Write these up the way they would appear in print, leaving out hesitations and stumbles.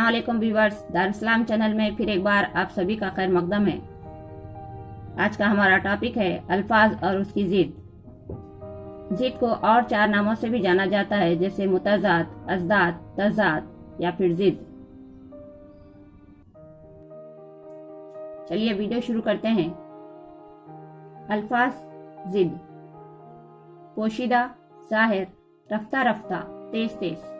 अस्सलामुअलैकुम viewers, Darussalam channel में फिर एक बार आप सभी का खैर मकदम है। आज का हमारा टॉपिक है अल्फाज और उसकी जिद। जिद को और 4 नामों से भी जाना जाता है, जैसे मुतज़ाद, अज़दाद, तज़ाद या फिर जिद। चलिए वीडियो शुरू करते हैं। अल्फाज, जिद। पोशीदा, जाहिर, रफ्ता रफ्ता, तेज तेज।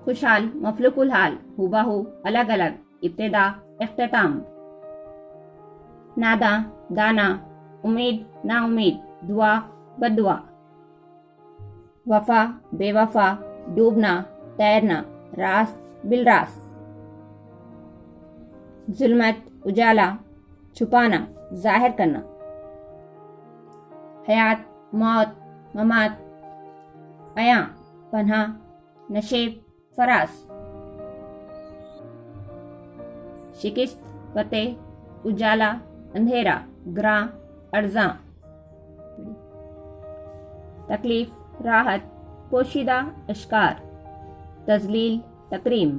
खुशहाल, मफलूकुल हाल, हुबाहू, अलग अलग, इब्तिदा, इख्तिताम। नादा, दाना, उम्मीद, नाउम्मीद, दुआ, बद्दुआ। वफा, बेवफा, डूबना, तैरना, रास, बिलरास। जुल्मत, उजाला, छुपाना, जाहिर करना। हयात, मौत, ममात, अया, पन्हा, नशेब, फरास। शिकस्त, फतेह, उजाला, अंधेरा, ग्रा, अर्जा। तकलीफ, राहत, पोशीदा, अश्कार, तजलील, तकरीम।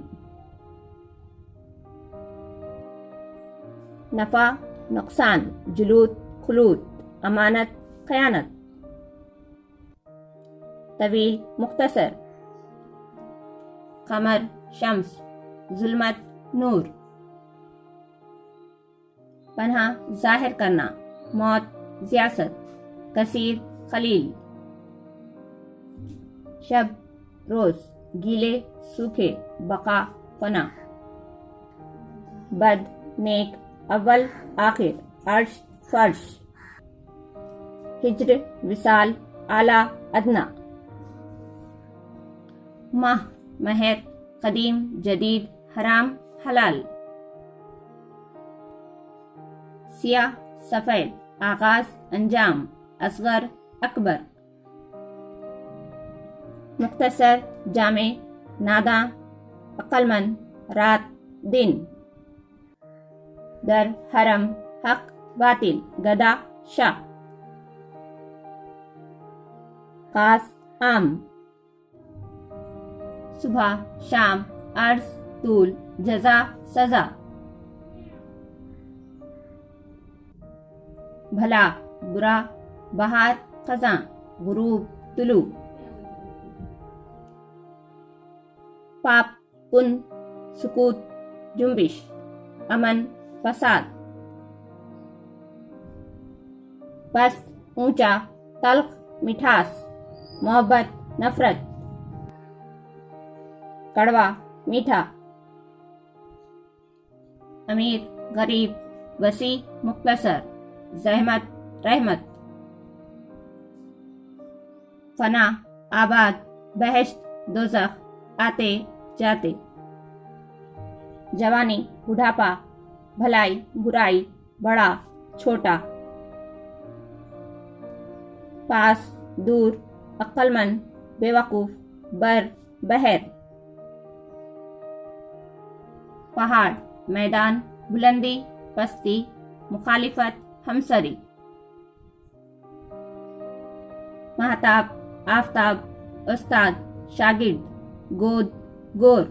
नफा, नुकसान, जुलूद, खुलूद, अमानत, खयानत। तवील, मुख्तसर, कमर, शम्स, जुल्मत, नूर। पन्हा, जाहिर करना, मौत, ज़ियासत, कसीर, खलील। शब, रोज, गीले, सूखे, बका, फना। बद, नेक, अव्वल, आखिर, अर्श, फर्श। हिज्र, विसाल, आला, अदना। माह, महर, कदीम, जदीद, हराम, हलाल। सियाह, सफेद, आगाज, अंजाम, असगर, अकबर। मुख्तसर, जामे, नादा, अक्लमंद, रात, दिन। दर, हरम, हक, बातिल, गदा, शाह। खास, आम। सुबह, शाम, अर्ज, तूल, जजा, सजा। भला, बुरा, बहार, खजा, गुरूब, तुलू। पाप, पुन, सुकूत, जुम्बिश, अमन, फसाद। पस्त, ऊंचा, तल्ख, मिठास, मोहब्बत, नफरत। कड़वा, मीठा। अमीर, गरीब, वसी, मुख्तसर, जहमत, रहमत। फना, आबाद, बहश्त, दोज़ख, आते जाते। जवानी, बुढ़ापा, भलाई, बुराई, बड़ा, छोटा। पास, दूर, अक्लमंद, बेवकूफ, बर, बहर। पहाड़, मैदान, बुलंदी, पस्ती, मुखालिफत, हमसरी। महताब, आफताब, उस्ताद, शागिर्द, गोद, गोर।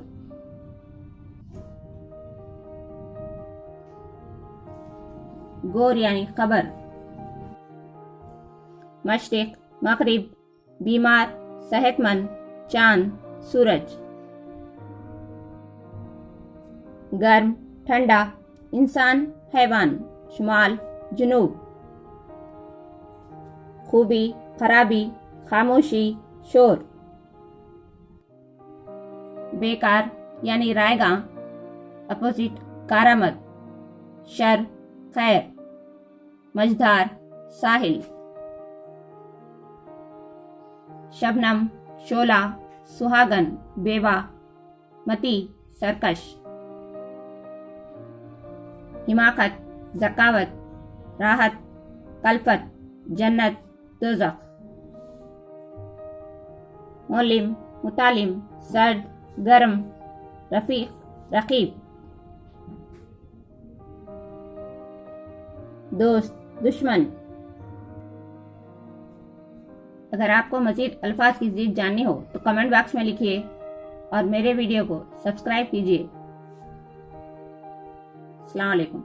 गोर यानी कबर। मशरिक, मगरिब, बीमार, सेहतमंद, चांद, सूरज। गर्म, ठंडा, इंसान, हैवान, शुमाल, जुनूब। खूबी, खराबी, खामोशी, शोर। बेकार यानी रायगा, अपोजिट, कारामद। शर, खैर। मझधार, साहिल। शबनम, शोला, सुहागन, बेवा, मती, सरकश। हिमाकत, ज़कावत, राहत, कल्फत, जन्नत, दोज़ख। मौलिम, मुतालिम, सर्द, गर्म, रफ़ीक, रक़ीब। दोस्त, दुश्मन। अगर आपको मज़ीद अल्फाज की ज़िद जाननी हो तो कमेंट बॉक्स में लिखिए। और मेरे वीडियो को सब्सक्राइब कीजिए। अस्सलाम वालेकुम।